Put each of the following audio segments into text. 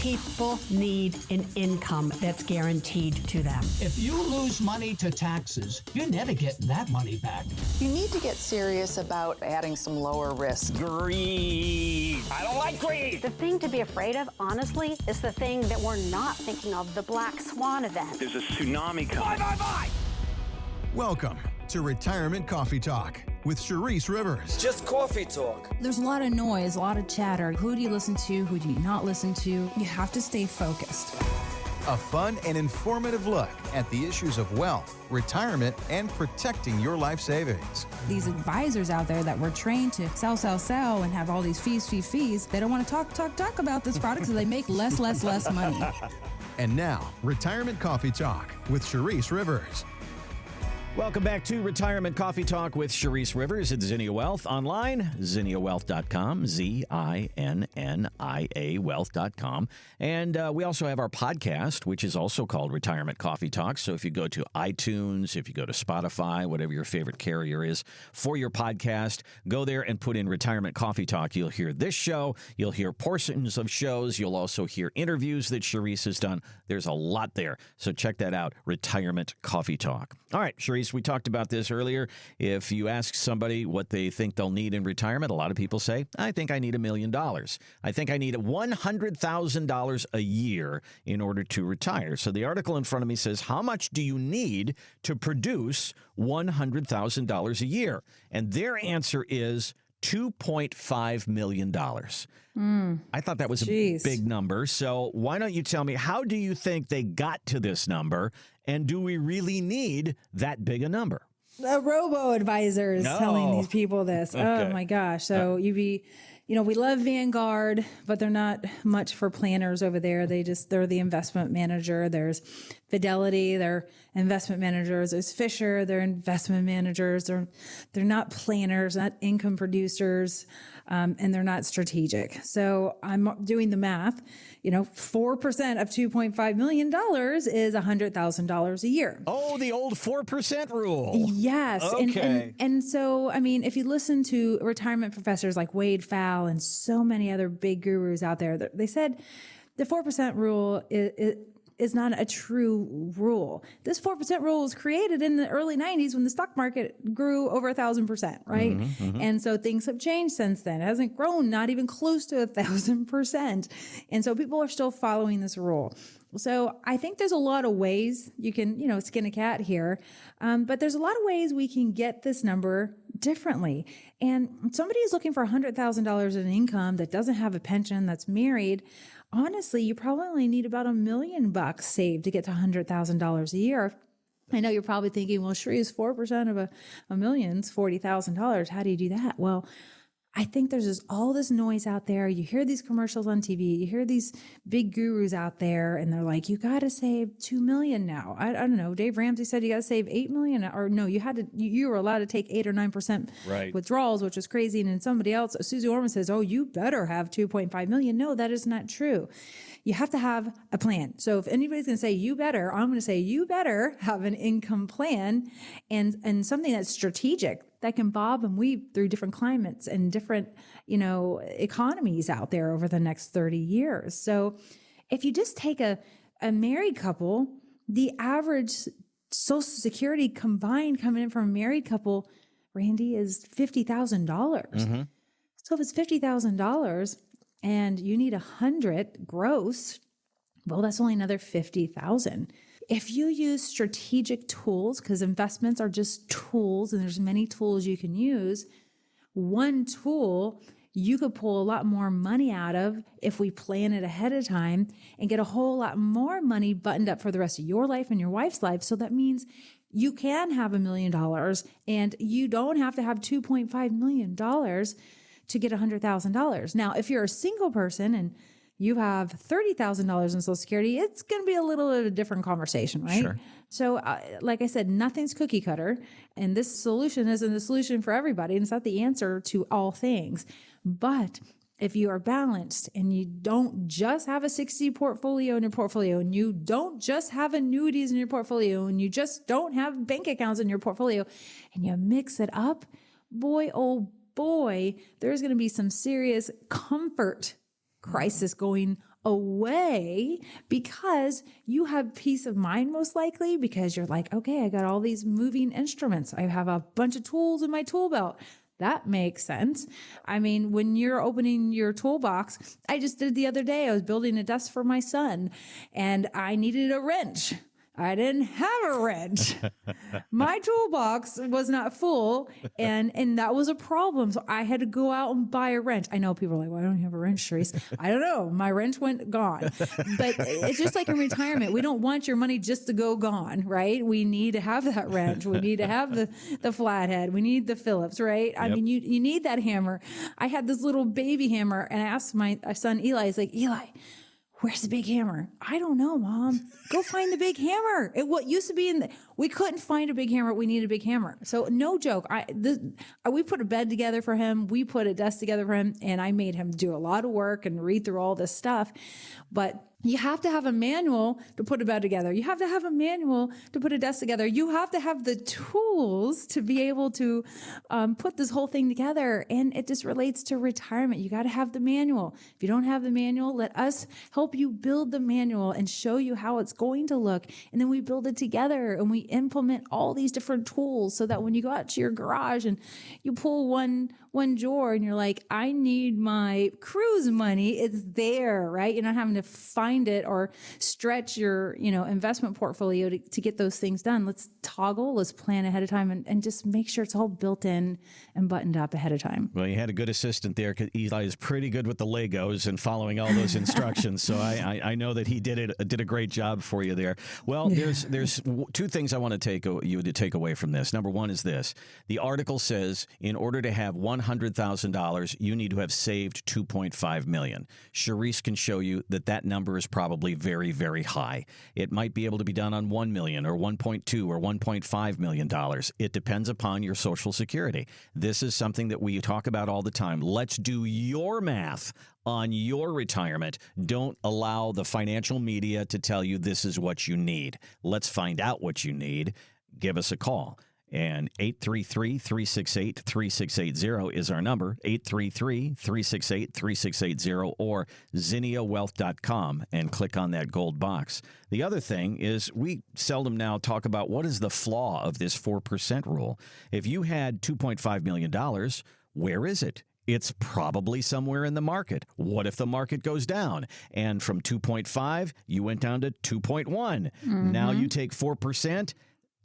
People need an income that's guaranteed to them. If you lose money to taxes, you're never getting that money back. You need to get serious about adding some lower risk. Greed. I don't like greed. The thing to be afraid of, honestly, is the thing that we're not thinking of, the black swan event. There's a tsunami coming. Bye. Welcome to Retirement Coffee Talk with Charisse Rivers. Just coffee talk. There's a lot of noise, a lot of chatter. Who do you listen to? Who do you not listen to? You have to stay focused. A fun and informative look at the issues of wealth, retirement, and protecting your life savings. These advisors out there that were trained to sell, and have all these fees. They don't want to talk about this product, so they make less money. And now, Retirement Coffee Talk with Charisse Rivers. Welcome back to Retirement Coffee Talk with Charisse Rivers at Zinnia Wealth. Online, zinniawealth.com, ZINNIA wealth.com. And we also have our podcast, which is also called Retirement Coffee Talk. So if you go to iTunes, if you go to Spotify, whatever your favorite carrier is for your podcast, go there and put in Retirement Coffee Talk. You'll hear this show. You'll hear portions of shows. You'll also hear interviews that Charisse has done. There's a lot there. So check that out, Retirement Coffee Talk. All right, Charisse, we talked about this earlier. If you ask somebody what they think they'll need in retirement, a lot of people say, I think I need $1 million. I think I need $100,000 a year in order to retire. So the article in front of me says, how much do you need to produce $100,000 a year? And their answer is $2.5 million. I thought that was a big number. So why don't you tell me, how do you think they got to this number? And do we really need that big a number? A robo-advisor is telling these people this. Okay. Oh, my gosh. So we love Vanguard, but they're not much for planners over there. They're the investment manager. There's Fidelity, they're investment managers. There's Fisher, they're investment managers. They're not planners, not income producers, and they're not strategic. So I'm doing the math. 4% of $2.5 million is $100,000 a year. Oh, the old 4% rule. Yes. Okay. And so, if you listen to retirement professors like Wade Pfau and so many other big gurus out there, they said the 4% rule is not a true rule. This 4% rule was created in the early 90s when the stock market grew over 1,000%, right? And so things have changed since then. It hasn't grown, not even close to 1,000%. And so people are still following this rule. So I think there's a lot of ways you can, skin a cat here. But there's a lot of ways we can get this number differently. And somebody who's looking for $100,000 in income that doesn't have a pension, that's married, honestly, you probably only need about $1 million saved to get to $100,000 a year. I know you're probably thinking, well, Charisse, 4% of a million's $40,000. How do you do that? Well, I think there's just all this noise out there. You hear these commercials on TV, you hear these big gurus out there, and they're like, you got to save $2 million now. I don't know. Dave Ramsey said you got to save $8 million, or no, you were allowed to take 8 or 9% withdrawals, which was crazy. And then somebody else, Susie Orman, says, oh, you better have $2.5 million. No, that is not true. You have to have a plan. So if anybody's going to say you better, I'm going to say you better have an income plan and something that's strategic that can bob and weave through different climates and different, economies out there over the next 30 years. So if you just take a married couple, the average Social Security combined coming in from a married couple, Randy, is $50,000. So if it's $50,000 and you need 100 gross, well, that's only another 50,000. If you use strategic tools, because investments are just tools and there's many tools you can use, one tool you could pull a lot more money out of if we plan it ahead of time and get a whole lot more money buttoned up for the rest of your life and your wife's life. So that means you can have $1 million and you don't have to have $2.5 million to get $100,000. Now, if you're a single person and you have $30,000 in Social Security, it's going to be a little bit of a different conversation, right? Sure. So like I said, nothing's cookie cutter. And this solution isn't the solution for everybody. And it's not the answer to all things. But if you are balanced and you don't just have a 60 portfolio in your portfolio, and you don't just have annuities in your portfolio, and you just don't have bank accounts in your portfolio, and you mix it up, boy, oh boy, there's going to be some serious comfort crisis going away because you have peace of mind, most likely, because you're like, okay, I got all these moving instruments. I have a bunch of tools in my tool belt. That makes sense. I mean, when you're opening your toolbox, I just did the other day, I was building a desk for my son and I needed a wrench. I didn't have a wrench. My toolbox was not full, and that was a problem. So I had to go out and buy a wrench. I know people are like, why don't you have a wrench, Therese? I don't know. My wrench went gone. But it's just like in retirement. We don't want your money just to go gone, right? We need to have that wrench. We need to have the flathead. We need the Phillips, right? Yep. I mean, you need that hammer. I had this little baby hammer, and I asked my son Eli, I was like, Eli, where's the big hammer? I don't know, Mom. Go find the big hammer. What used to be we couldn't find a big hammer. We need a big hammer. So no joke. We put a bed together for him. We put a desk together for him, and I made him do a lot of work and read through all this stuff. But you have to have a manual to put a bed together. You have to have a manual to put a desk together. You have to have the tools to be able to put this whole thing together. And it just relates to retirement. You got to have the manual. If you don't have the manual, let us help you build the manual and show you how it's going to look. And then we build it together and we implement all these different tools so that when you go out to your garage and you pull one drawer and you're like, I need my cruise money, it's there, right? You're not having to find it or stretch your, investment portfolio to get those things done. Let's toggle, let's plan ahead of time and just make sure it's all built in and buttoned up ahead of time. Well, you had a good assistant there because Eli is pretty good with the Legos and following all those instructions. So I know that he did a great job for you there. Well, there's two things I want you to take away from this. Number one is this. The article says in order to have $100,000, you need to have saved $2.5 million. Sharice can show you that number is probably very, very high. It might be able to be done on $1 million or $1.2 or $1.5 million. It depends upon your Social Security. This is something that we talk about all the time. Let's do your math on your retirement. Don't allow the financial media to tell you this is what you need. Let's find out what you need. Give us a call. And 833-368-3680 is our number, 833-368-3680, or zinniawealth.com, and click on that gold box. The other thing is we seldom now talk about what is the flaw of this 4% rule. If you had $2.5 million, where is it? It's probably somewhere in the market. What if the market goes down? And from 2.5, you went down to 2.1. Mm-hmm. Now you take 4%.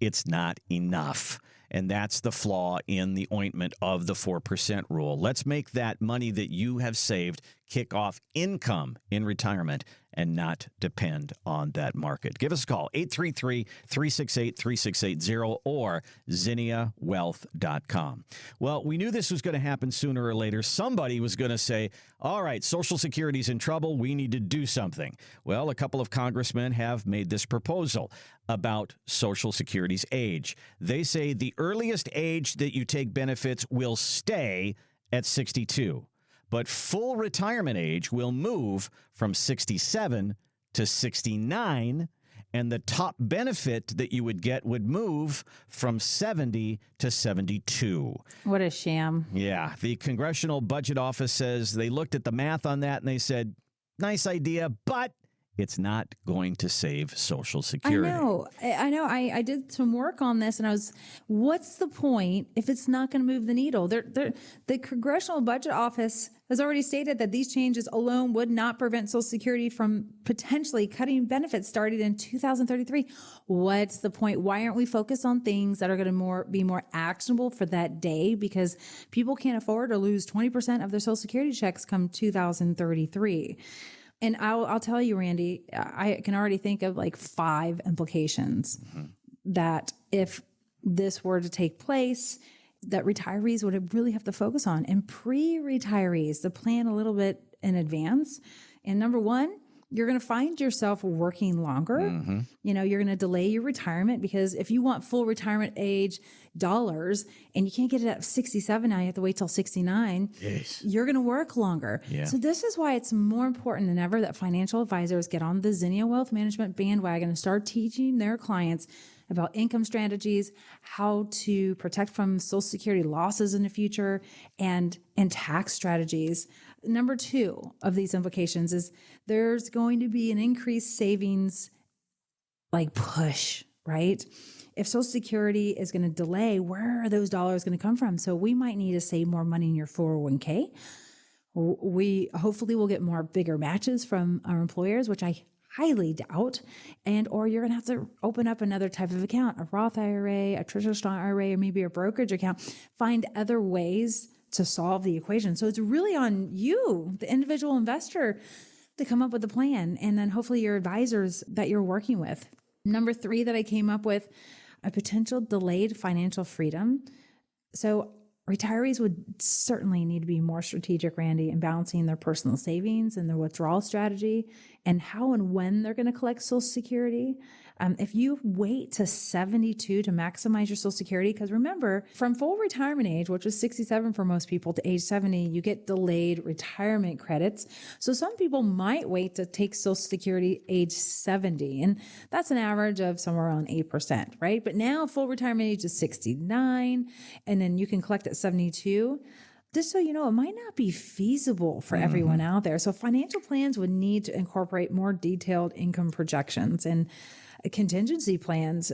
It's not enough. And that's the flaw in the ointment of the 4% rule. Let's make that money that you have saved kick off income in retirement and not depend on that market. Give us a call, 833-368-3680 or zinniawealth.com. Well, we knew this was going to happen sooner or later. Somebody was going to say, all right, Social Security's in trouble. We need to do something. Well, a couple of congressmen have made this proposal about Social Security's age. They say the earliest age that you take benefits will stay at 62. But full retirement age will move from 67 to 69, and the top benefit that you would get would move from 70 to 72. What a sham. Yeah. The Congressional Budget Office says they looked at the math on that and they said, nice idea, but it's not going to save Social Security. I know. I did some work on this, and what's the point if it's not going to move the needle? The Congressional Budget Office has already stated that these changes alone would not prevent Social Security from potentially cutting benefits starting in 2033. What's the point? Why aren't we focused on things that are going to be more actionable for that day? Because people can't afford to lose 20% of their Social Security checks come 2033. And I'll tell you, Randy, I can already think of like 5 implications that if this were to take place, that retirees would really have to focus on, and pre-retirees to plan a little bit in advance. And number one, you're going to find yourself working longer. Mm-hmm. You're going to delay your retirement, because if you want full retirement age dollars and you can't get it at 67 now, you have to wait till 69. Yes. You're going to work longer. Yeah. So this is why it's more important than ever that financial advisors get on the Zinnia Wealth Management bandwagon and start teaching their clients about income strategies, how to protect from Social Security losses in the future, and tax strategies. Number 2 of these implications is there's going to be an increased savings push, right? If Social Security is going to delay, where are those dollars going to come from? So we might need to save more money in your 401k. We hopefully will get bigger matches from our employers, which I highly doubt. Or you're going to have to open up another type of account, a Roth IRA, a traditional IRA, or maybe a brokerage account. Find other ways to solve the equation. So it's really on you, the individual investor, to come up with a plan, and then hopefully your advisors that you're working with. Number 3 that I came up with, a potential delayed financial freedom. So retirees would certainly need to be more strategic, Randy, in balancing their personal savings and their withdrawal strategy and how and when they're going to collect Social Security. If you wait to 72 to maximize your Social Security, because remember, from full retirement age, which was 67 for most people, to age 70, you get delayed retirement credits. So some people might wait to take Social Security age 70, and that's an average of somewhere around 8%, right? But now full retirement age is 69, and then you can collect at 72. Just so you know, it might not be feasible for everyone out there. So financial plans would need to incorporate more detailed income projections and contingency plans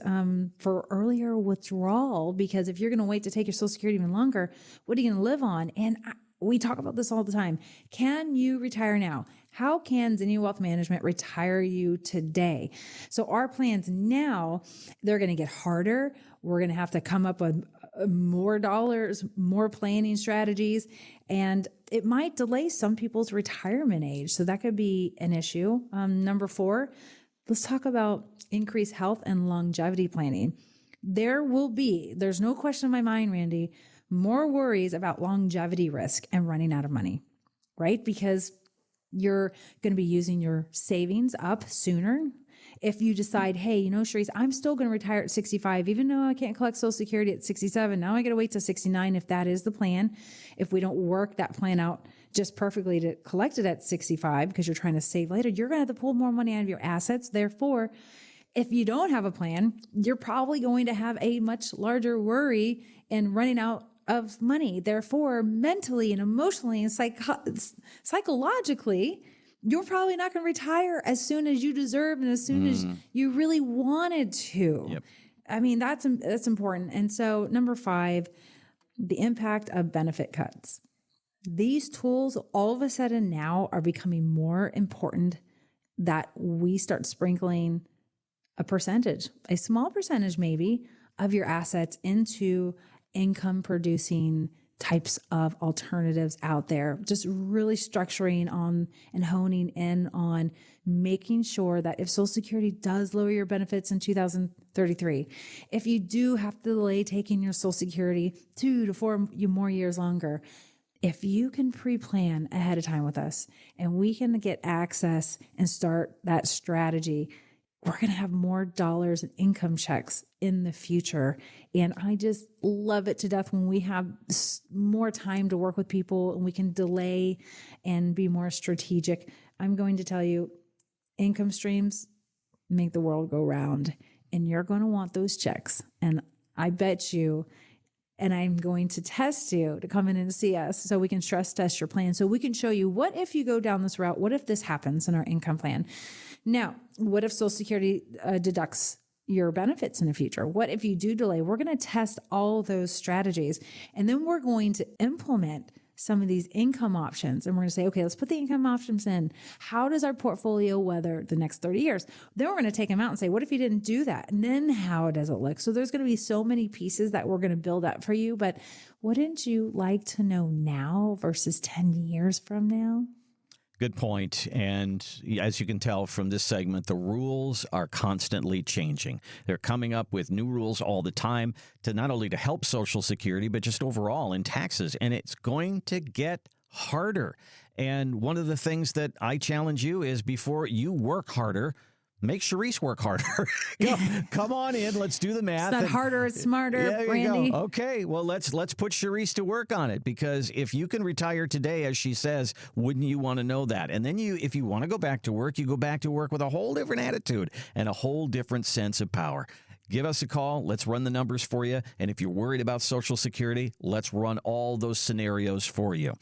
for earlier withdrawal, because if you're going to wait to take your Social Security even longer, what are you going to live on? And we talk about this all the time. Can you retire now? How can Zinnia Wealth Management retire you today? So our plans now, they're going to get harder. We're going to have to come up with more dollars, more planning strategies, and it might delay some people's retirement age. So that could be an issue. Number 4, let's talk about increased health and longevity planning. There's no question in my mind, Randy, more worries about longevity risk and running out of money, right? Because you're going to be using your savings up sooner. If you decide, hey, Sharice, I'm still going to retire at 65, even though I can't collect Social Security at 67. Now I got to wait till 69 if that is the plan. If we don't work that plan out just perfectly to collect it at 65 because you're trying to save later, you're going to have to pull more money out of your assets. Therefore, if you don't have a plan, you're probably going to have a much larger worry in running out of money. Therefore, mentally and emotionally and psychologically, you're probably not going to retire as soon as you deserve and as soon as you really wanted to. Yep. I mean, that's important. And so number 5, the impact of benefit cuts. These tools all of a sudden now are becoming more important, that we start sprinkling a percentage, a small percentage maybe, of your assets into income producing types of alternatives out there. Just really structuring on and honing in on making sure that if Social Security does lower your benefits in 2033, if you do have to delay taking your Social Security 2 to 4 more years longer, if you can pre-plan ahead of time with us and we can get access and start that strategy, we're going to have more dollars and income checks in the future. And I just love it to death when we have more time to work with people and we can delay and be more strategic. I'm going to tell you, income streams make the world go round, and you're going to want those checks. And I bet you, and I'm going to test you to come in and see us so we can stress test your plan. So we can show you, what if you go down this route? What if this happens in our income plan? Now, what if Social Security deducts your benefits in the future? What if you do delay? We're going to test all those strategies, and then we're going to implement some of these income options. And we're going to say, okay, let's put the income options in. How does our portfolio weather the next 30 years? Then we're going to take them out and say, what if you didn't do that? And then how does it look? So there's going to be so many pieces that we're going to build up for you. But wouldn't you like to know now versus 10 years from now? Good point. And as you can tell from this segment, the rules are constantly changing. They're coming up with new rules all the time to not only to help Social Security, but just overall in taxes. And it's going to get harder. And one of the things that I challenge you is, before you work harder, make Sharice work harder. Come on in. Let's do the math. It's not harder, it's smarter, there Randy. You go. Okay, well, let's put Sharice to work on it, because if you can retire today, as she says, wouldn't you want to know that? And then if you want to go back to work, you go back to work with a whole different attitude and a whole different sense of power. Give us a call. Let's run the numbers for you. And if you're worried about Social Security, let's run all those scenarios for you.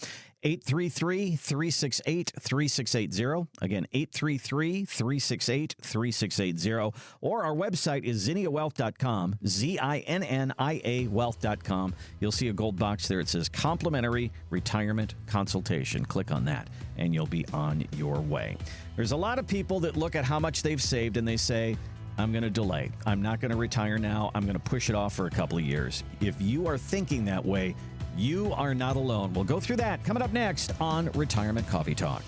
833-368-3680. Again, 833-368-3680. Or our website is zinniawealth.com, ZINNIA wealth.com. You'll see a gold box there. It says complimentary retirement consultation. Click on that and you'll be on your way. There's a lot of people that look at how much they've saved and they say, I'm going to delay. I'm not going to retire now. I'm going to push it off for a couple of years. If you are thinking that way, you are not alone. We'll go through that coming up next on Retirement Coffee Talk.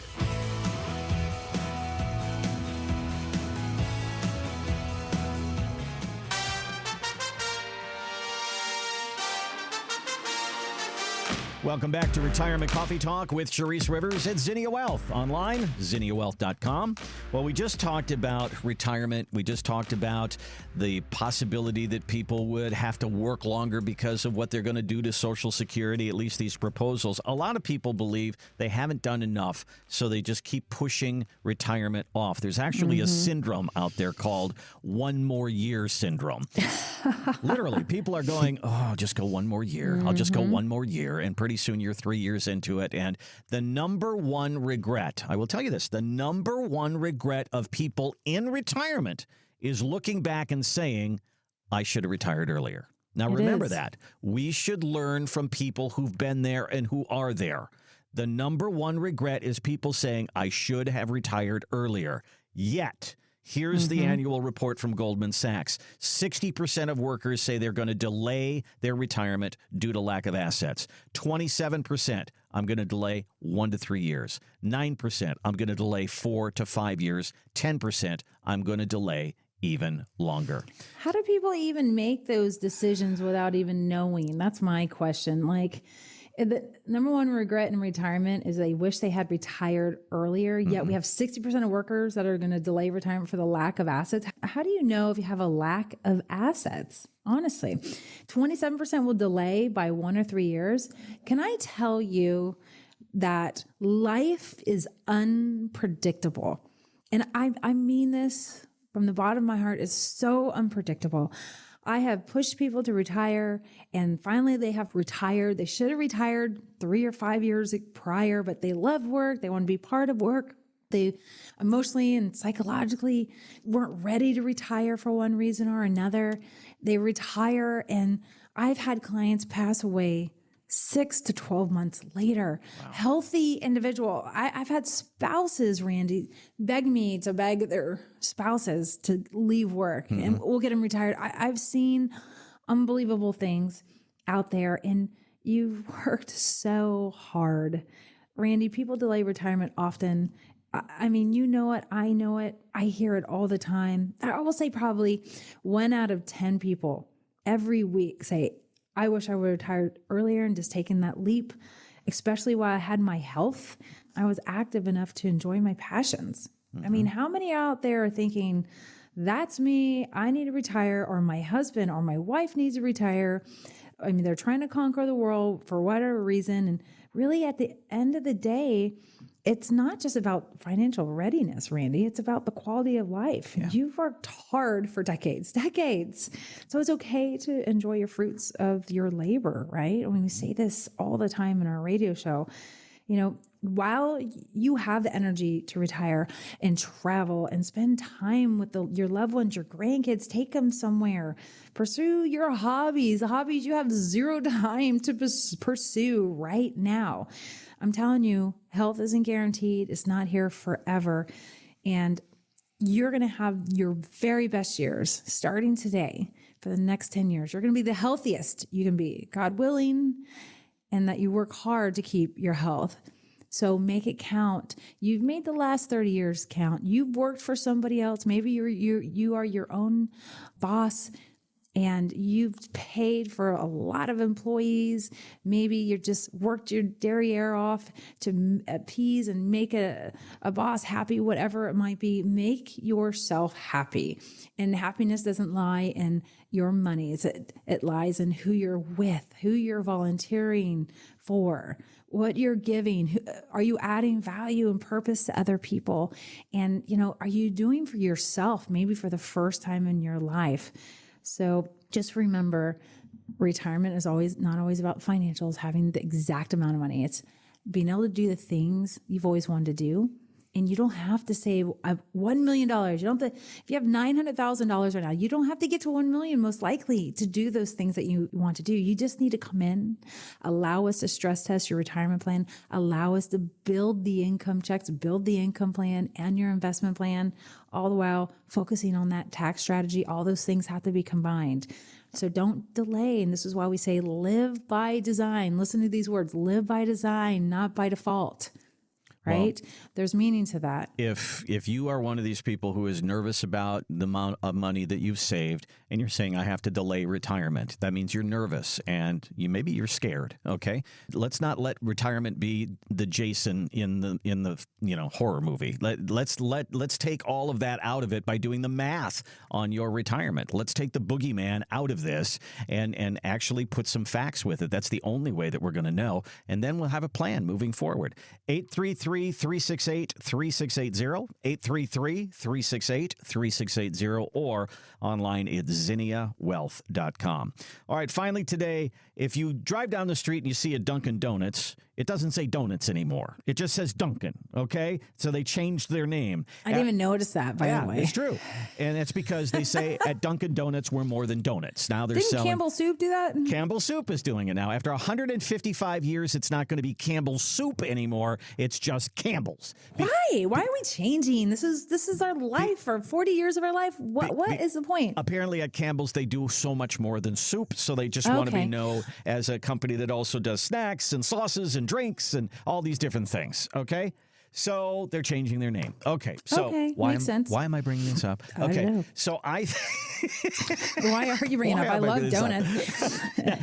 Welcome back to Retirement Coffee Talk with Sharice Rivers at Zinnia Wealth. Online, zinniawealth.com. Well, we just talked about retirement. We just talked about the possibility that people would have to work longer because of what they're going to do to Social Security, at least these proposals. A lot of people believe they haven't done enough, so they just keep pushing retirement off. There's actually a syndrome out there called one more year syndrome. Literally, people are going, oh, just go one more year. I'll just go one more year. And pretty soon you're 3 years into it. And the number one regret, I will tell you this, the number one regret of people in retirement is looking back and saying, I should have retired earlier. Now, remember that. We should learn from people who've been there and who are there. The number one regret is people saying, I should have retired earlier. Yet, here's the annual report from Goldman Sachs. 60% of workers say they're going to delay their retirement due to lack of assets. 27%, I'm going to delay 1 to 3 years. 9%, I'm going to delay 4 to 5 years. 10%, I'm going to delay even longer. How do people even make those decisions without even knowing? That's my question. Like, the number one regret in retirement is they wish they had retired earlier, yet we have 60% of workers that are going to delay retirement for the lack of assets. How do you know if you have a lack of assets? Honestly, 27% will delay by 1 or 3 years. Can I tell you that life is unpredictable? And I mean this from the bottom of my heart. It's so unpredictable. I have pushed people to retire, and finally they have retired. They should have retired 3 or 5 years prior, but they love work. They want to be part of work. They emotionally and psychologically weren't ready to retire for one reason or another. They retire, and I've had clients pass away 6 to 12 months later. Wow. Healthy individual. I've had spouses, Randy, beg me to beg their spouses to leave work and we'll get them retired. I've seen unbelievable things out there, and you've worked so hard. Randy, people delay retirement often. I mean, you know it. I know it. I hear it all the time. I will say probably 1 out of 10 people every week say, I wish I would have retired earlier and just taken that leap, especially while I had my health. I was active enough to enjoy my passions. I mean, how many out there are thinking, that's me, I need to retire, or my husband or my wife needs to retire? I mean, they're trying to conquer the world for whatever reason. And really, at the end of the day, it's not just about financial readiness, Randy. It's about the quality of life. Yeah. You've worked hard for decades. So it's okay to enjoy your fruits of your labor, right? I mean, we say this all the time in our radio show. You know, while you have the energy to retire and travel and spend time with your loved ones, your grandkids, take them somewhere, pursue your hobbies, the hobbies you have zero time to pursue right now. I'm telling you, health isn't guaranteed. It's not here forever. And you're going to have your very best years starting today for the next 10 years. You're going to be the healthiest you can be, God willing, and that you work hard to keep your health. So make it count. You've made the last 30 years count. You've worked for somebody else. Maybe you are your own boss, and you've paid for a lot of employees. Maybe you just worked your derriere off to appease and make a boss happy, whatever it might be. Make yourself happy. And happiness doesn't lie in your money. It lies in who you're with, who you're volunteering for, what you're giving. Are you adding value and purpose to other people? And, are you doing for yourself, maybe for the first time in your life? So just remember, retirement is not always about financials, having the exact amount of money. It's being able to do the things you've always wanted to do. And you don't have to save $1 million. You don't have to, if you have $900,000 right now, you don't have to get to 1 million most likely to do those things that you want to do. You just need to come in, allow us to stress test your retirement plan, allow us to build the income checks, build the income plan and your investment plan, all the while focusing on that tax strategy. All those things have to be combined. So don't delay. And this is why we say live by design. Listen to these words, live by design, not by default. Right? Well, there's meaning to that. If you are one of these people who is nervous about the amount of money that you've saved and you're saying I have to delay retirement, that means you're nervous and maybe you're scared. Okay, let's not let retirement be the Jason in the horror movie. Let's take all of that out of it by doing the math on your retirement. Let's take the boogeyman out of this and actually put some facts with it. That's the only way that we're going to know, and then we'll have a plan moving forward. 833-368-3680, 833-368-3680, or online at zinniawealth.com. All right, finally today, if you drive down the street and you see a Dunkin' Donuts, it doesn't say donuts anymore. It just says Dunkin', okay? So they changed their name. I didn't even notice that, by the way. It's true. And it's because they say at Dunkin' Donuts, we're more than donuts. Now they're selling... Campbell Soup do that? Campbell Soup is doing it now. After 155 years, it's not going to be Campbell Soup anymore. It's just Campbell's. Why? Why are we changing? This is our life for 40 years of our life. What is the point? Apparently at Campbell's, they do so much more than soup. So they just want to be known as a company that also does snacks and sauces and drinks and all these different things. Okay. So they're changing their name. Okay. So makes sense. Why am I bringing this up? I don't know. So why are you bringing it up? I love donuts.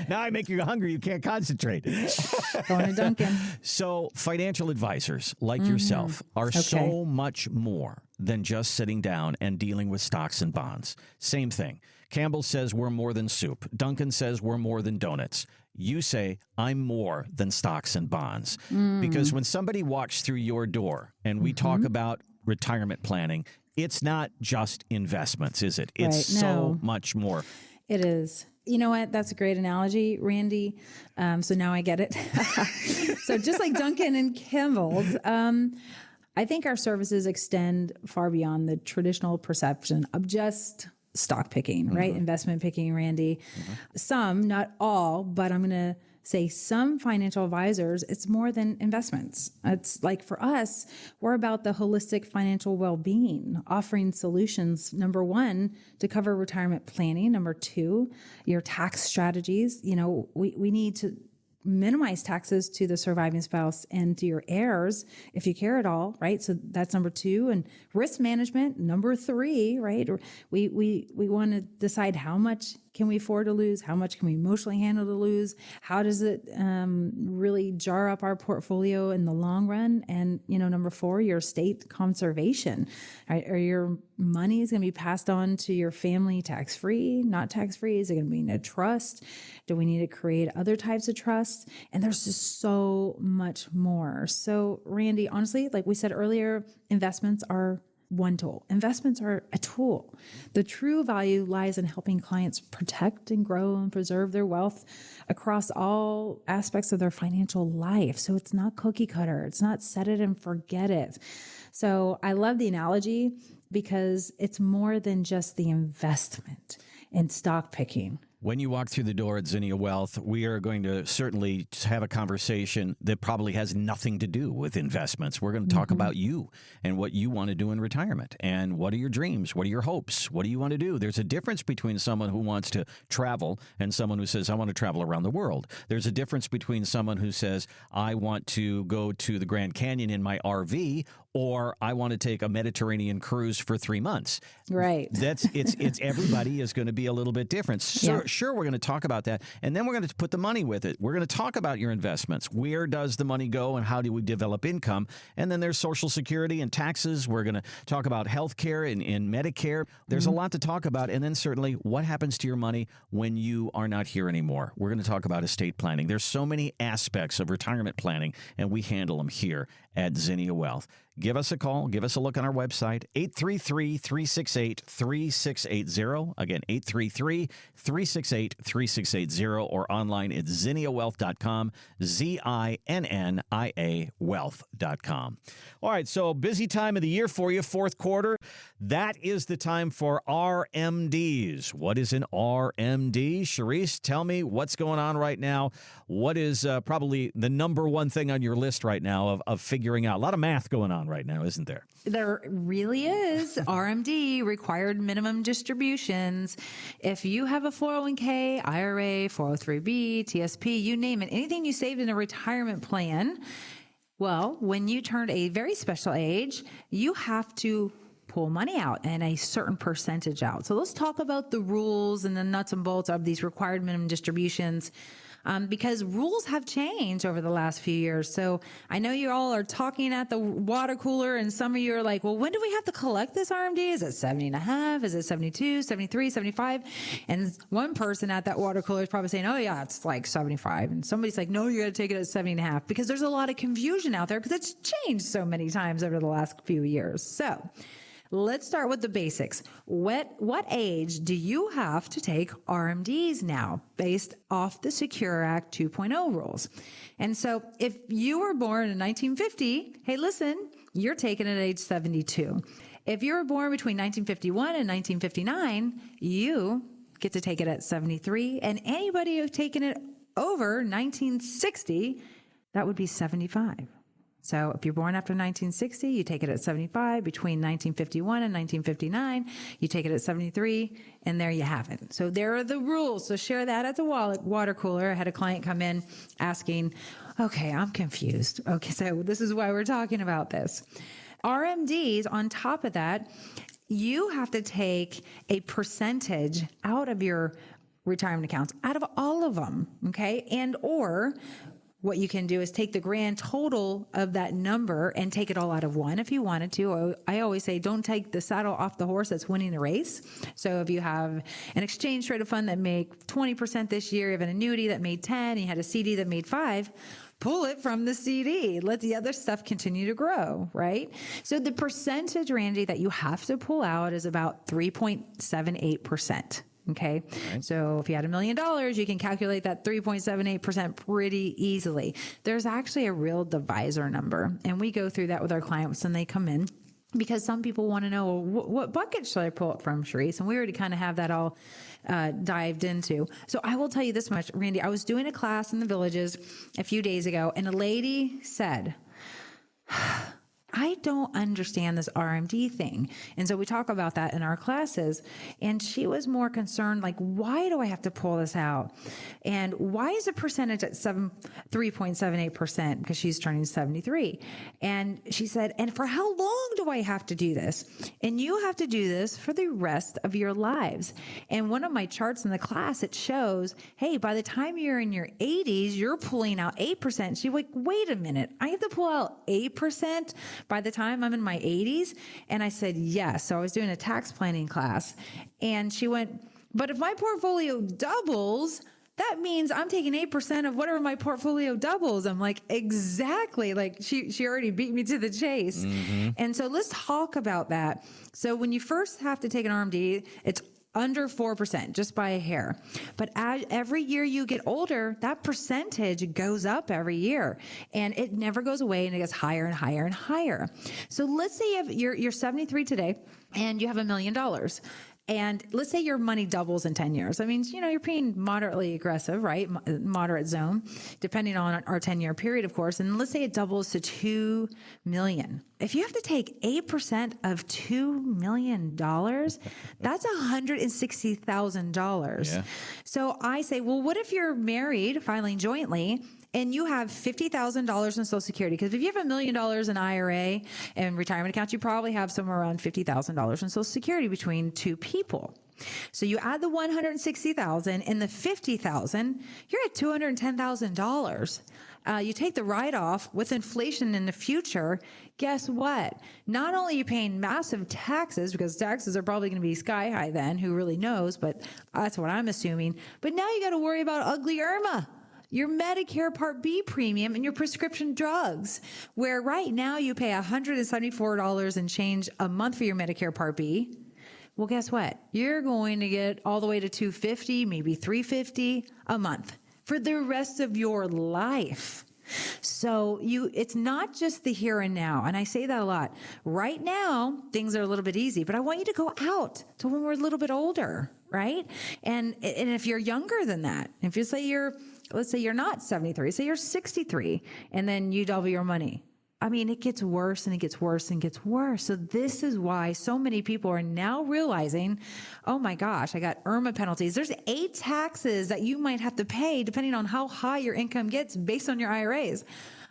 Now I make you hungry. You can't concentrate. Going to Dunkin'. So financial advisors like yourself are so much more than just sitting down and dealing with stocks and bonds. Same thing. Campbell says we're more than soup. Dunkin' says we're more than donuts. You say, I'm more than stocks and bonds. Because when somebody walks through your door and we talk about retirement planning, it's not just investments, is it? It's so much more. It is. You know what? That's a great analogy, Randy. So now I get it. So just like Dunkin' and Campbell's, I think our services extend far beyond the traditional perception of just stock picking, right? Investment picking, Randy. Some, not all, but I'm going to say some financial advisors, it's more than investments. It's like for us, we're about the holistic financial well-being, offering solutions, number one, to cover retirement planning. Number two, your tax strategies. You know, we need to minimize taxes to the surviving spouse and to your heirs if you care at all, right? So that's number two. And risk management, number three, right? We want to decide how much can we afford to lose? How much can we emotionally handle to lose? How does it really jar up our portfolio in the long run? And, you know, number four, your estate conservation, right? Or your money is going to be passed on to your family tax-free, not tax-free? Is it going to be in a trust? Do we need to create other types of trusts? And there's just so much more. So, Randy, honestly, like we said earlier, investments are one tool. Investments are a tool. The true value lies in helping clients protect and grow and preserve their wealth across all aspects of their financial life. So it's not cookie cutter. It's not set it and forget it. So I love the analogy because it's more than just the investment in stock picking. When you walk through the door at Zinnia Wealth, we are going to certainly have a conversation that probably has nothing to do with investments. We're going to talk about you and what you want to do in retirement and what are your dreams? What are your hopes? What do you want to do? There's a difference between someone who wants to travel and someone who says, I want to travel around the world. There's a difference between someone who says, I want to go to the Grand Canyon in my RV, or I want to take a Mediterranean cruise for 3 months. Right. It's everybody is going to be a little bit different. Sure, we're going to talk about that. And then we're going to put the money with it. We're going to talk about your investments. Where does the money go and how do we develop income? And then there's Social Security and taxes. We're going to talk about health care and Medicare. There's a lot to talk about. And then certainly what happens to your money when you are not here anymore. We're going to talk about estate planning. There's so many aspects of retirement planning, and we handle them here at Zinnia Wealth. give us a call. Give us a look on our website, 833-368-3680. Again, 833-368-3680, or online at zinniawealth.com, ZINNIA wealth.com. All right, so busy time of the year for you, fourth quarter. That is the time for RMDs. What is an RMD? Sharice, tell me what's going on right now. What is probably the number one thing on your list right now of figuring out? A lot of math going on right now, isn't there? There really is. RMD, required minimum distributions. If you have a 401k, IRA, 403b, TSP, you name it, anything you saved in a retirement plan, well, when you turn a very special age, you have to pull money out and a certain percentage out. So let's talk about the rules and the nuts and bolts of these required minimum distributions. Because rules have changed over the last few years. So I know you all are talking at the water cooler, and some of you are like, well, when do we have to collect this RMD? Is it 70 and a half? Is it 72, 73, 75? And one person at that water cooler is probably saying, oh yeah, it's like 75. And somebody's like, no, you got to take it at 70 and a half, because there's a lot of confusion out there because it's changed so many times over the last few years. So let's start with the basics. What age do you have to take RMDs now based off the Secure Act 2.0 rules? And so if you were born in 1950, hey, listen, you're taking it at age 72. If you were born between 1951 and 1959, you get to take it at 73. And anybody who's taken it over 1960, that would be 75. So if you're born after 1960, you take it at 75. Between 1951 and 1959, you take it at 73, and there you have it. So there are the rules. So share that at the water cooler. I had a client come in asking, okay, I'm confused. Okay, so this is why we're talking about this. RMDs, on top of that, you have to take a percentage out of your retirement accounts, out of all of them, okay? And or what you can do is take the grand total of that number and take it all out of one if you wanted to. I always say, don't take the saddle off the horse that's winning the race. So if you have an exchange traded fund that made 20% this year, you have an annuity that made 10, and you had a CD that made 5, pull it from the CD. Let the other stuff continue to grow, right? So the percentage, Randy, that you have to pull out is about 3.78%. Okay. Right. So if you had $1 million, you can calculate that 3.78% pretty easily. There's actually a real divisor number, and we go through that with our clients when they come in, because some people want to know, well, what bucket should I pull it from, Sharice? And we already kind of have that all dived into. So I will tell you this much, Randy. I was doing a class in the Villages a few days ago, and a lady said, I don't understand this RMD thing. And so we talk about that in our classes. And she was more concerned, like, why do I have to pull this out? And why is the percentage at 3.78%? Because she's turning 73. And she said, and for how long do I have to do this? And you have to do this for the rest of your lives. And one of my charts in the class, it shows, hey, by the time you're in your 80s, you're pulling out 8%. She's like, wait a minute, I have to pull out 8% by the time I'm in my 80s? And I said, yes. So I was doing a tax planning class, and she went, but if my portfolio doubles, that means I'm taking 8% of whatever my portfolio doubles. I'm like, exactly. Like she already beat me to the chase. Mm-hmm. And so let's talk about that. So when you first have to take an RMD, it's under 4%, just by a hair. But every year you get older, that percentage goes up every year, and it never goes away, and it gets higher and higher and higher. So let's say you're 73 today, and you have $1 million. And let's say your money doubles in 10 years. That means, you're being moderately aggressive, right? Moderate zone, depending on our 10-year period, of course. And let's say it doubles to $2 million. If you have to take 8% of $2 million, that's $160,000. Yeah. So I say, well, what if you're married, filing jointly, and you have $50,000 in Social Security? Because if you have $1 million in IRA and retirement accounts, you probably have somewhere around $50,000 in Social Security between two people. So you add the $160,000 and the $50,000, you're at $210,000. You take the write-off with inflation in the future. Guess what? Not only are you paying massive taxes, because taxes are probably going to be sky high then, who really knows, but that's what I'm assuming. But now you got to worry about ugly Irma. your Medicare Part B premium and your prescription drugs, where right now you pay $174 and change a month for your Medicare Part B. Well, guess what? You're going to get all the way to $250, maybe $350 a month for the rest of your life. So it's not just the here and now. And I say that a lot. Right now, things are a little bit easy, but I want you to go out to when we're a little bit older, right? And if you're younger than that, if you say let's say you're not 73, say you're 63, and then you double your money. I mean, it gets worse and it gets worse and gets worse. So this is why so many people are now realizing, oh my gosh, I got IRMA penalties. There's 8 taxes that you might have to pay depending on how high your income gets based on your IRAs.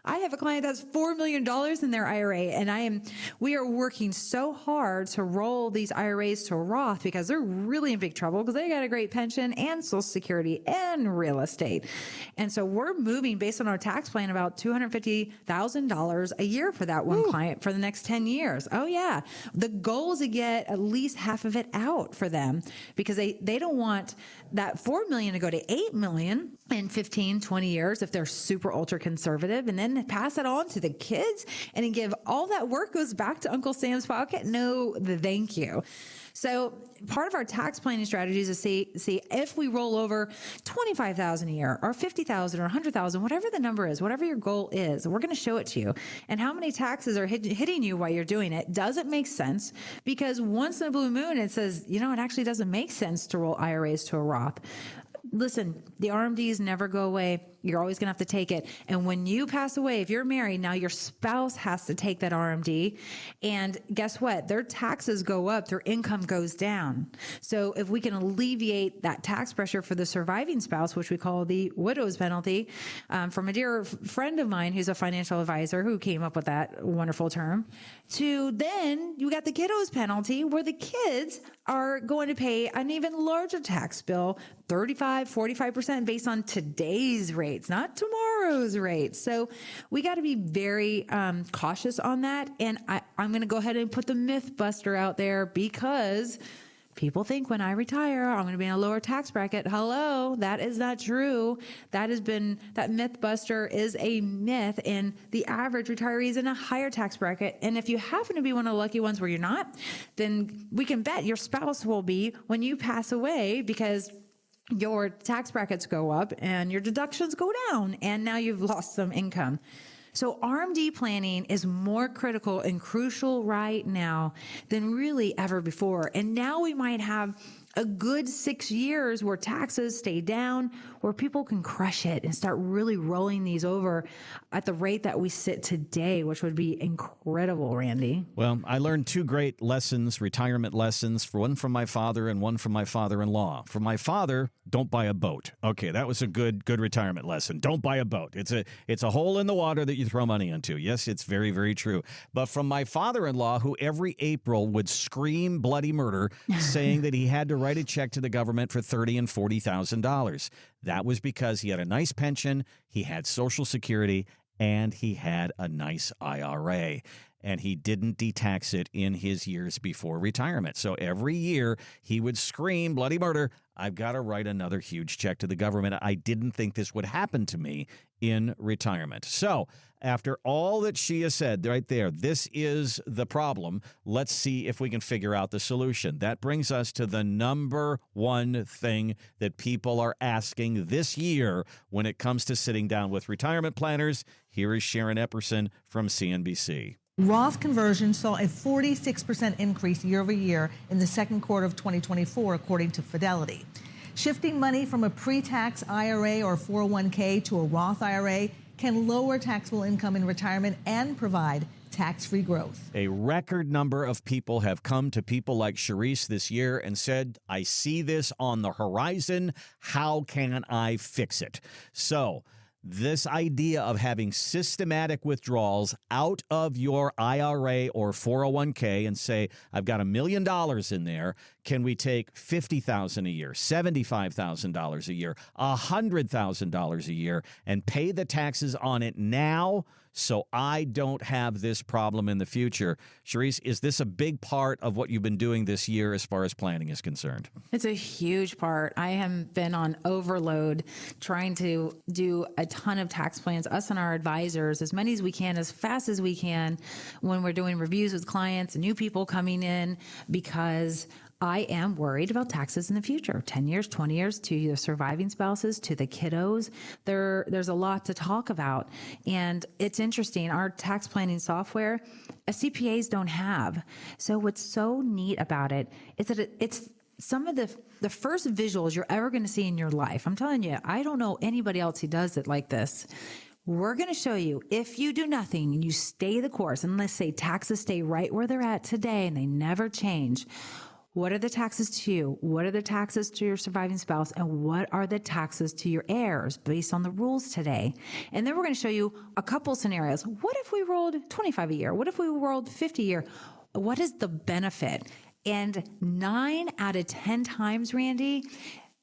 I have a client that's $4 million in their IRA, and we are working so hard to roll these IRAs to Roth because they're really in big trouble because they got a great pension and Social Security and real estate. And so we're moving based on our tax plan about $250,000 a year for that one client for the next 10 years. Oh yeah. The goal is to get at least half of it out for them because they don't want that $4 million to go to $8 million in 15, 20 years if they're super ultra conservative, and then pass it on to the kids and then give all that work goes back to Uncle Sam's pocket. No, thank you. So part of our tax planning strategies is see if we roll over $25,000 a year or $50,000 or $100,000, whatever the number is, whatever your goal is, we're going to show it to you. And how many taxes are hitting you while you're doing it? Does it make sense? Because once in a blue moon, it says, it actually doesn't make sense to roll IRAs to a Roth. Listen, the RMDs never go away. You're always going to have to take it. And when you pass away, if you're married, now your spouse has to take that RMD. And guess what? Their taxes go up, their income goes down. So if we can alleviate that tax pressure for the surviving spouse, which we call the widow's penalty, from a dear friend of mine who's a financial advisor who came up with that wonderful term, to then you got the kiddos penalty where the kids are going to pay an even larger tax bill, 35, 45% based on today's rates, not tomorrow's rates. So we got to be very cautious on that. And I'm going to go ahead and put the myth buster out there because people think when I retire, I'm going to be in a lower tax bracket. Hello, that is not true. That myth buster is a myth, and the average retiree is in a higher tax bracket. And if you happen to be one of the lucky ones where you're not, then we can bet your spouse will be when you pass away because your tax brackets go up and your deductions go down, and now you've lost some income. So RMD planning is more critical and crucial right now than really ever before. And now we might have a good 6 years where taxes stay down, where people can crush it and start really rolling these over at the rate that we sit today, which would be incredible, Randy. Well, I learned 2 great lessons, retirement lessons, one from my father and one from my father-in-law. From my father, don't buy a boat. Okay, that was a good retirement lesson. Don't buy a boat. It's a hole in the water that you throw money into. Yes, it's very, very true. But from my father-in-law, who every April would scream bloody murder, saying that he had to write a check to the government for $30,000 and $40,000. That was because he had a nice pension, he had Social Security, and he had a nice IRA. And he didn't detax it in his years before retirement. So every year he would scream bloody murder, I've got to write another huge check to the government. I didn't think this would happen to me in retirement. So after all that she has said right there, this is the problem. Let's see if we can figure out the solution. That brings us to the number one thing that people are asking this year when it comes to sitting down with retirement planners. Here is Sharon Epperson from CNBC. Roth conversions saw a 46% increase year over year in the second quarter of 2024, according to Fidelity. Shifting money from a pre-tax IRA or 401k to a Roth IRA can lower taxable income in retirement and provide tax-free growth. A record number of people have come to people like Sharice this year and said, I see this on the horizon. How can I fix it? So this idea of having systematic withdrawals out of your IRA or 401k and say, I've got $1 million in there. Can we take $50,000 a year, $75,000 a year, $100,000 a year, and pay the taxes on it now so I don't have this problem in the future. Charisse, is this a big part of what you've been doing this year as far as planning is concerned? It's a huge part. I have been on overload trying to do a ton of tax plans, us and our advisors, as many as we can, as fast as we can when we're doing reviews with clients, new people coming in, because I am worried about taxes in the future, 10 years, 20 years, to the surviving spouses, to the kiddos. There's a lot to talk about. And it's interesting. Our tax planning software, CPAs don't have. So what's so neat about it is that it's some of the first visuals you're ever going to see in your life. I'm telling you, I don't know anybody else who does it like this. We're going to show you, if you do nothing and you stay the course, and let's say taxes stay right where they're at today and they never change, what are the taxes to you? What are the taxes to your surviving spouse? And what are the taxes to your heirs based on the rules today? And then we're going to show you a couple scenarios. What if we rolled 25 a year? What if we rolled 50 a year? What is the benefit? And 9 out of 10 times, Randy,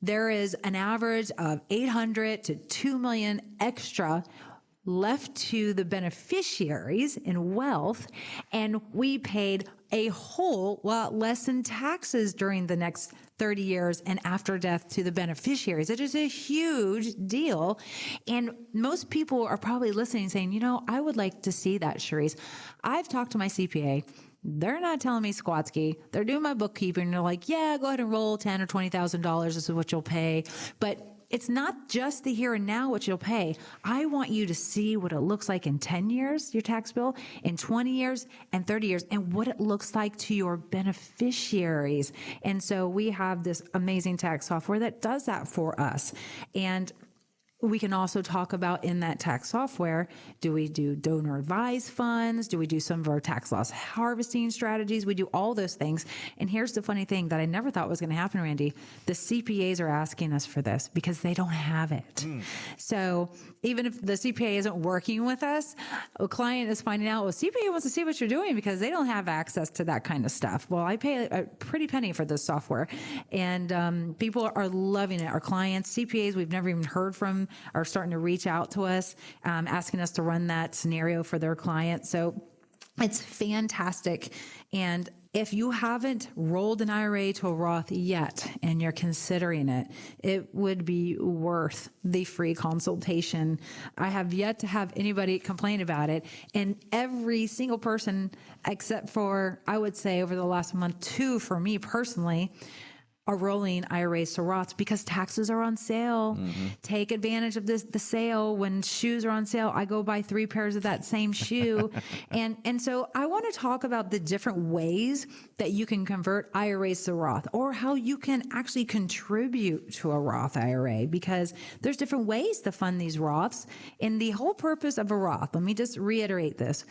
there is an average of 800 to 2 million extra left to the beneficiaries in wealth, and we paid a whole lot less in taxes during the next 30 years and after death to the beneficiaries. It is a huge deal. And most people are probably listening saying, you know, I would like to see that, Charisse. I've talked to my CPA. They're not telling me squatski. They're doing my bookkeeping. They're like, yeah, go ahead and roll $10,000 or $20,000. This is what you'll pay. But it's not just the here and now what you'll pay. I want you to see what it looks like in 10 years, your tax bill, in 20 years and 30 years, and what it looks like to your beneficiaries. And so we have this amazing tax software that does that for us. And we can also talk about in that tax software, do we do donor advised funds? Do we do some of our tax loss harvesting strategies? We do all those things. And here's the funny thing that I never thought was going to happen, Randy. The CPAs are asking us for this because they don't have it. So even if the CPA isn't working with us, a client is finding out, well, CPA wants to see what you're doing because they don't have access to that kind of stuff. Well, I pay a pretty penny for this software, and people are loving it. Our clients, CPAs we've never even heard from, are starting to reach out to us, asking us to run that scenario for their clients. So it's fantastic. And if you haven't rolled an IRA to a Roth yet and you're considering it, it would be worth the free consultation. I have yet to have anybody complain about it. And every single person, except for, I would say over the last month, 2 for me personally, are rolling IRAs to Roths because taxes are on sale. Take advantage of the sale. When shoes are on sale, I go buy 3 pairs of that same shoe. And so I want to talk about the different ways that you can convert IRAs to Roth, or how you can actually contribute to a Roth IRA, because there's different ways to fund these Roths. And the whole purpose of a Roth, let me just reiterate this,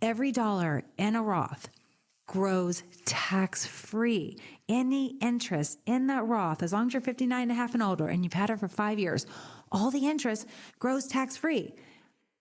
every dollar in a Roth grows tax-free. Any interest in that Roth, as long as you're 59 and a half and older and you've had it for 5 years, all the interest grows tax-free.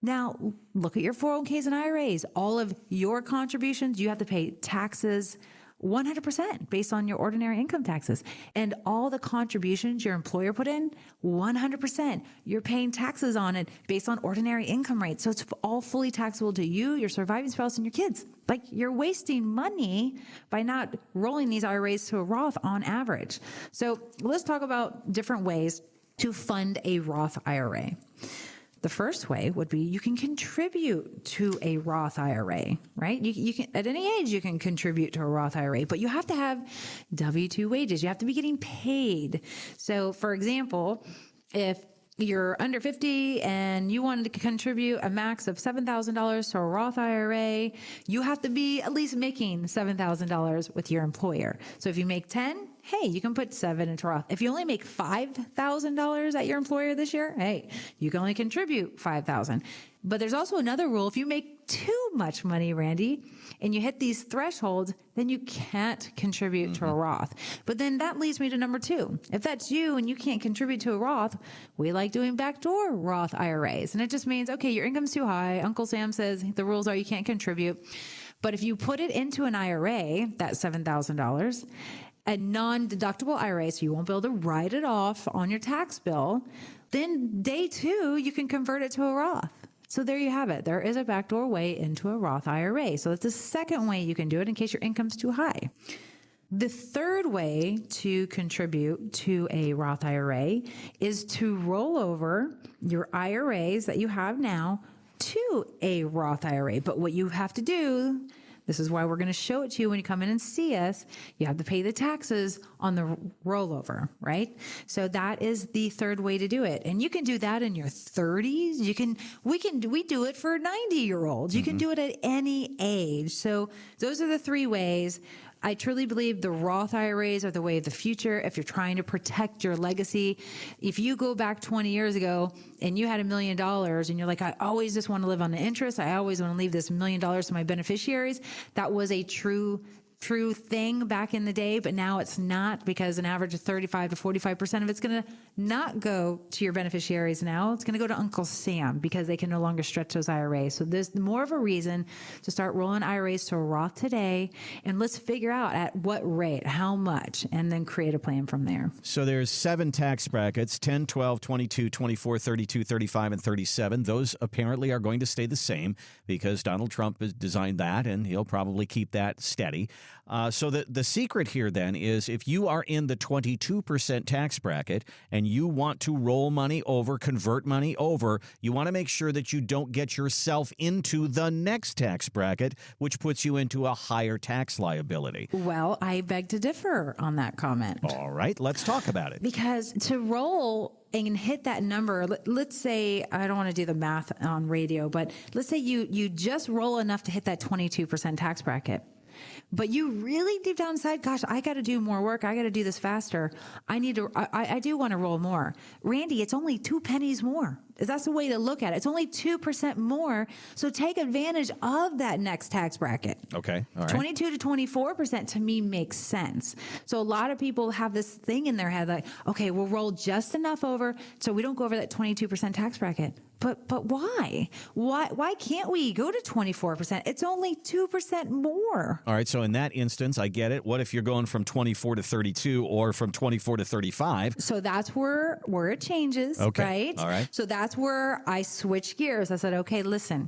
Now, look at your 401ks and IRAs. All of your contributions, you have to pay taxes 100% based on your ordinary income taxes. And all the contributions your employer put in, 100%. You're paying taxes on it based on ordinary income rates. So it's all fully taxable to you, your surviving spouse, and your kids. Like, you're wasting money by not rolling these IRAs to a Roth on average. So let's talk about different ways to fund a Roth IRA. The first way would be you can contribute to a Roth IRA, right? You can, at any age, you can contribute to a Roth IRA, but you have to have W-2 wages. You have to be getting paid. So, for example, if you're under 50 and you wanted to contribute a max of $7,000 to a Roth IRA, you have to be at least making $7,000 with your employer. So if you make 10, hey, you can put 7 into Roth. If you only make $5,000 at your employer this year, hey, you can only contribute $5,000. But there's also another rule. If you make too much money, Randy, and you hit these thresholds, then you can't contribute to a Roth. But then that leads me to number 2. If that's you and you can't contribute to a Roth, we like doing backdoor Roth IRAs. And it just means, okay, your income's too high. Uncle Sam says the rules are you can't contribute. But if you put it into an IRA, that's $7,000, a non-deductible IRA, so you won't be able to write it off on your tax bill, then day 2, you can convert it to a Roth. So there you have it. There is a backdoor way into a Roth IRA. So it's the second way you can do it in case your income's too high. The third way to contribute to a Roth IRA is to roll over your IRAs that you have now to a Roth IRA. But what you have to do, this is why we're going to show it to you when you come in and see us, you have to pay the taxes on the rollover, right? So that is the third way to do it. And you can do that in your 30s. We do it for 90-year-olds. You can do it at any age. So those are the three ways. I truly believe the Roth IRAs are the way of the future if you're trying to protect your legacy. If you go back 20 years ago and you had $1 million and you're like, I always just want to live on the interest, I always want to leave this $1 million to my beneficiaries, that was a true thing back in the day, but now it's not, because an average of 35 to 45% of it's going to not go to your beneficiaries now. It's going to go to Uncle Sam because they can no longer stretch those IRAs. So there's more of a reason to start rolling IRAs to a Roth today, and let's figure out at what rate, how much, and then create a plan from there. So there's 7 tax brackets, 10, 12, 22, 24, 32, 35, and 37. Those apparently are going to stay the same because Donald Trump has designed that, and he'll probably keep that steady. So the secret here then is if you are in the 22% tax bracket and you want to roll money over, convert money over, you want to make sure that you don't get yourself into the next tax bracket, which puts you into a higher tax liability. Well, I beg to differ on that comment. All right, let's talk about it. Because to roll and hit that number, let's say, I don't want to do the math on radio, but let's say you just roll enough to hit that 22% tax bracket. But you really deep down inside, gosh, I got to do more work. I got to do this faster. I do want to roll more. Randy, it's only 2 pennies more. That's the way to look at it. It's only 2% more. So take advantage of that next tax bracket. Okay. All right. 22 to 24% to me makes sense. So a lot of people have this thing in their head like, okay, we'll roll just enough over so we don't go over that 22% tax bracket. But why? Why can't we go to 24%? It's only 2% more. All right. So in that instance, I get it. What if you're going from 24 to 32 or from 24 to 35? So that's where it changes, okay. Right? All right. So that's where I switched gears. I said, okay, listen,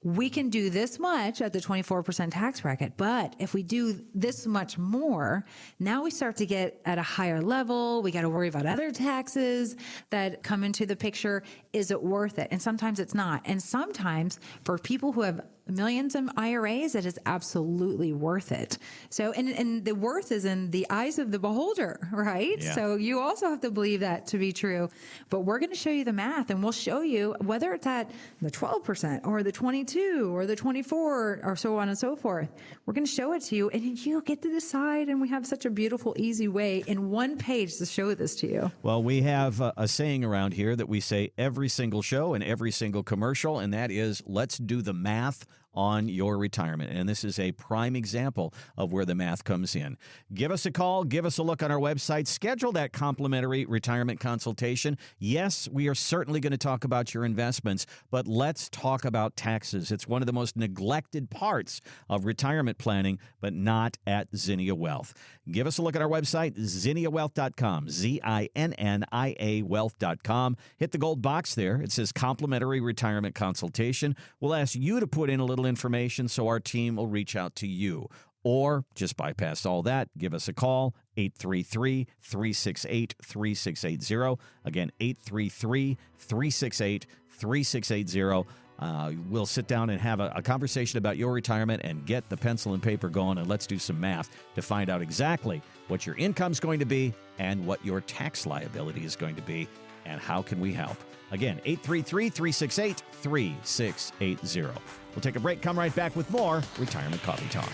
we can do this much at the 24% tax bracket, but if we do this much more, now we start to get at a higher level. We got to worry about other taxes that come into the picture. Is it worth it? And sometimes it's not. And sometimes for people who have millions of IRAs, it is absolutely worth it. So, and the worth is in the eyes of the beholder, right? Yeah. So you also have to believe that to be true. But we're going to show you the math, and we'll show you whether it's at the 12% or the 22 or the 24 or so on and so forth. We're going to show it to you, and you get to decide. And we have such a beautiful, easy way in one page to show this to you. Well, we have a saying around here that we say every single show and every single commercial, and that is, let's do the math on your retirement. And this is a prime example of where the math comes in. Give us a call. Give us a look on our website. Schedule that complimentary retirement consultation. Yes, we are certainly going to talk about your investments, but let's talk about taxes. It's one of the most neglected parts of retirement planning, but not at Zinnia Wealth. Give us a look at our website, zinniawealth.com, ZINNIA wealth.com. Hit the gold box there. It says complimentary retirement consultation. We'll ask you to put in a little information so our team will reach out to you. Or just bypass all that, give us a call, 833-368-3680. Again, 833-368-3680. We'll sit down and have a conversation about your retirement and get the pencil and paper going, and let's do some math to find out exactly what your income's going to be and what your tax liability is going to be, and how can we help. Again, 833-368-3680. We'll take a break, come right back with more Retirement Coffee Talk.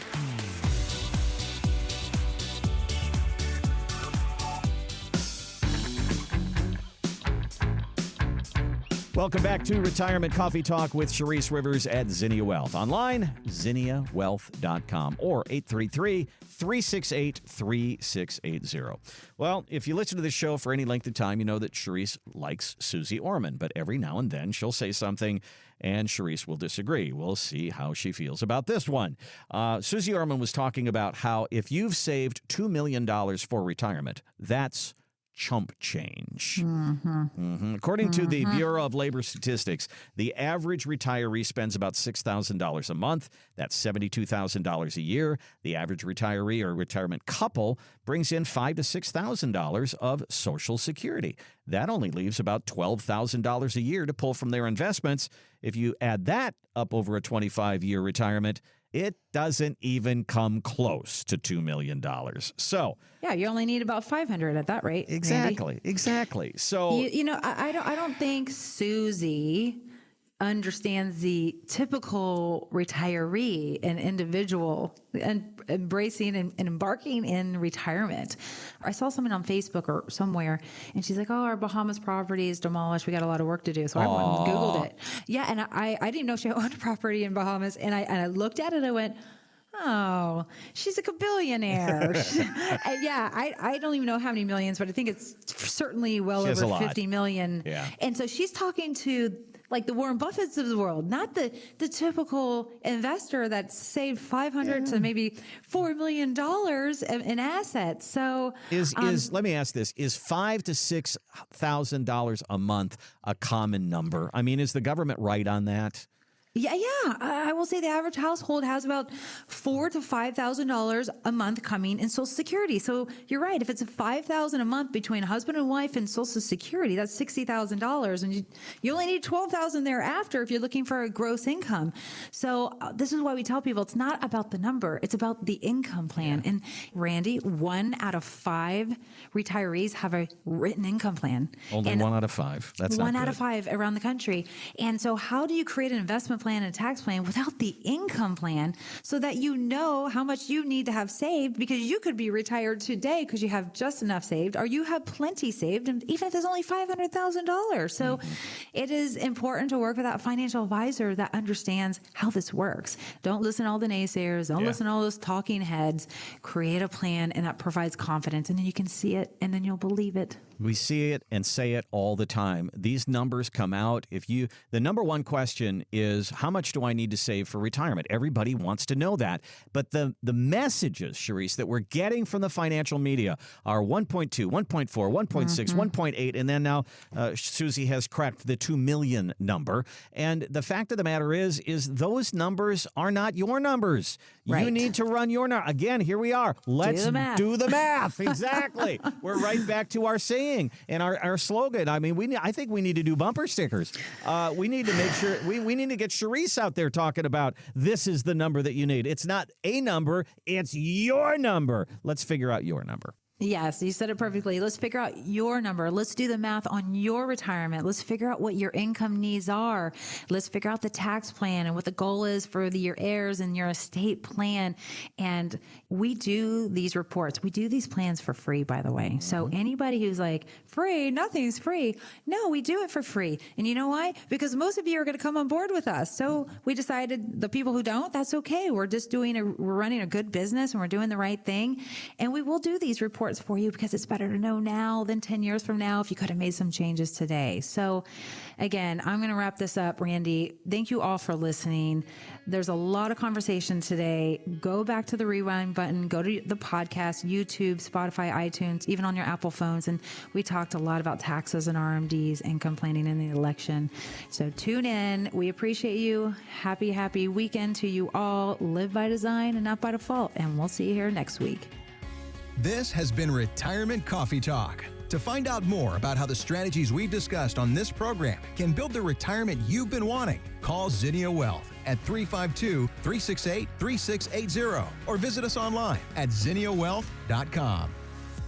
Welcome back to Retirement Coffee Talk with Sharice Rivers at Zinnia Wealth. Online, zinniawealth.com or 833-368-3680. Well, if you listen to this show for any length of time, you know that Sharice likes Susie Orman, but every now and then she'll say something and Sharice will disagree. We'll see how she feels about this one. Susie Orman was talking about how if you've saved $2 million for retirement, that's chump change. According to the Bureau of Labor Statistics, the average retiree spends about $6,000 a month. That's $72,000 a year. The average retiree or retirement couple brings in $5,000 to $6,000 of Social Security. That only leaves about $12,000 a year to pull from their investments. If you add that up over a 25-year retirement, it doesn't even come close to $2 million. So, yeah, you only need about 500 at that rate. Randy. Exactly. So, I don't think Susie understands the typical retiree and individual and embracing and embarking in retirement. I saw someone on Facebook or somewhere, and she's like, "Oh, our Bahamas property is demolished. We got a lot of work to do." So I went and Googled it. Yeah, and I didn't know she owned a property in Bahamas, and I looked at it and I went, "Oh, she's a billionaire." Yeah, I don't even know how many millions, but I think it's certainly well over 50 million. Yeah. And so she's talking to like the Warren Buffetts of the world, not the typical investor that saved $500 to maybe $4 million in assets. So let me ask this: is $5,000 to $6,000 a month a common number? I mean, is the government right on that? Yeah. I will say the average household has about $4,000 to $5,000 a month coming in Social Security. So you're right. If it's $5,000 a month between husband and wife and Social Security, that's $60,000, and you only need $12,000 thereafter if you're looking for a gross income. So this is why we tell people it's not about the number; it's about the income plan. And Randy, 1 out of 5 retirees have a written income plan. Only 1 out of 5. That's not one good. out of 5 around the country. And so, how do you create an investment plan and a tax plan without the income plan so that you know how much you need to have saved? Because you could be retired today because you have just enough saved, or you have plenty saved, and even if there's only $500,000. So it is important to work with that financial advisor that understands how this works. Don't listen to all the naysayers. Don't listen to all those talking heads. Create a plan, and that provides confidence, and then you can see it, and then you'll believe it. We see it and say it all the time. These numbers come out. The number one question is, how much do I need to save for retirement? Everybody wants to know that. But the messages, Sharice, that we're getting from the financial media are 1.2, 1.4, 1.6, 1.8, and then now Susie has cracked the 2 million number. And the fact of the matter is those numbers are not your numbers. Right. You need to run your number. Again, here we are. Let's do the math. Exactly. We're right back to our saying and our slogan. I mean, I think we need to do bumper stickers. We need to make sure we need to get Sharice out there talking about this is the number that you need. It's not a number, it's your number. Let's figure out your number. Yes, you said it perfectly. Let's figure out your number. Let's do the math on your retirement. Let's figure out what your income needs are. Let's figure out the tax plan and what the goal is for your heirs and your estate plan. And we do these reports. We do these plans for free, by the way. So anybody who's like, free, nothing's free. No, we do it for free. And you know why? Because most of you are going to come on board with us. So we decided the people who don't, that's okay. We're just we're running a good business and we're doing the right thing. And we will do these reports for you because it's better to know now than 10 years from now if you could have made some changes today. So again, I'm going to wrap this up, Randy. Thank you all for listening. There's a lot of conversation today. Go back to the rewind button, go to the podcast, YouTube, Spotify, iTunes, even on your Apple phones. And we talked a lot about taxes and RMDs and complaining in the election. So tune in. We appreciate you. Happy weekend to you all. Live by design and not by default. And we'll see you here next week. This has been Retirement Coffee Talk. To find out more about how the strategies we've discussed on this program can build the retirement you've been wanting, call Zinnia Wealth at 352-368-3680 or visit us online at zinniawealth.com.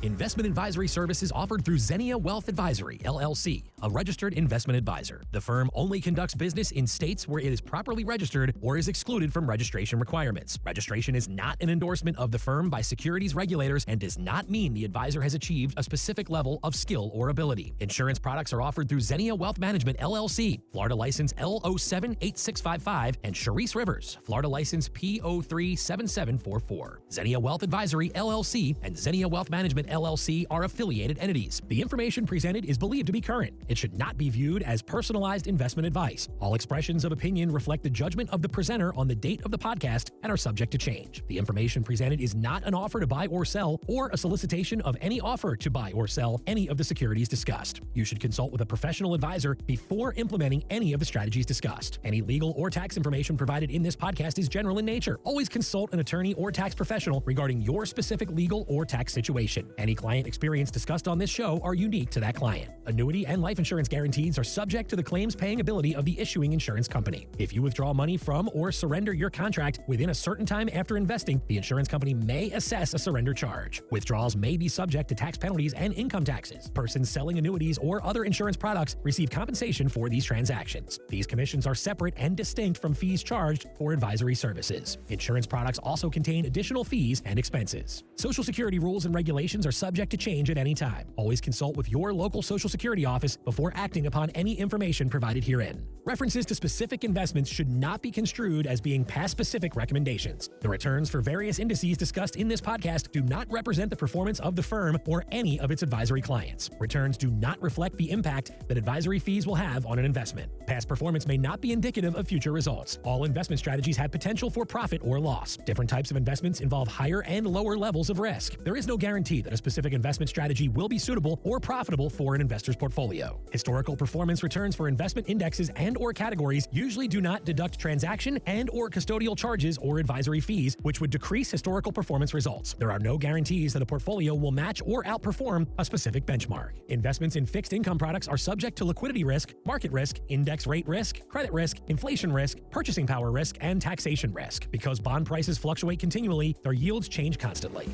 Investment advisory services offered through Zinnia Wealth Advisory, LLC, a registered investment advisor. The firm only conducts business in states where it is properly registered or is excluded from registration requirements. Registration is not an endorsement of the firm by securities regulators and does not mean the advisor has achieved a specific level of skill or ability. Insurance products are offered through Zinnia Wealth Management, LLC, Florida license L078655, and Sharice Rivers, Florida license P037744. Zinnia Wealth Advisory, LLC, and Zinnia Wealth Management, LLC are affiliated entities. The information presented is believed to be current. It should not be viewed as personalized investment advice. All expressions of opinion reflect the judgment of the presenter on the date of the podcast and are subject to change. The information presented is not an offer to buy or sell or a solicitation of any offer to buy or sell any of the securities discussed. You should consult with a professional advisor before implementing any of the strategies discussed. Any legal or tax information provided in this podcast is general in nature. Always consult an attorney or tax professional regarding your specific legal or tax situation. Any client experience discussed on this show are unique to that client. Annuity and life insurance guarantees are subject to the claims paying ability of the issuing insurance company. If you withdraw money from or surrender your contract within a certain time after investing, the insurance company may assess a surrender charge. Withdrawals may be subject to tax penalties and income taxes. Persons selling annuities or other insurance products receive compensation for these transactions. These commissions are separate and distinct from fees charged for advisory services. Insurance products also contain additional fees and expenses. Social Security rules and regulations are subject to change at any time. Always consult with your local Social Security office before acting upon any information provided herein. References to specific investments should not be construed as being past specific recommendations. The returns for various indices discussed in this podcast do not represent the performance of the firm or any of its advisory clients. Returns do not reflect the impact that advisory fees will have on an investment. Past performance may not be indicative of future results. All investment strategies have potential for profit or loss. Different types of investments involve higher and lower levels of risk. There is no guarantee that a specific investment strategy will be suitable or profitable for an investor's portfolio. Historical performance returns for investment indexes and/or categories usually do not deduct transaction and/or custodial charges or advisory fees, which would decrease historical performance results. There are no guarantees that a portfolio will match or outperform a specific benchmark. Investments in fixed income products are subject to liquidity risk, market risk, index rate risk, credit risk, inflation risk, purchasing power risk, and taxation risk. Because bond prices fluctuate continually, their yields change constantly.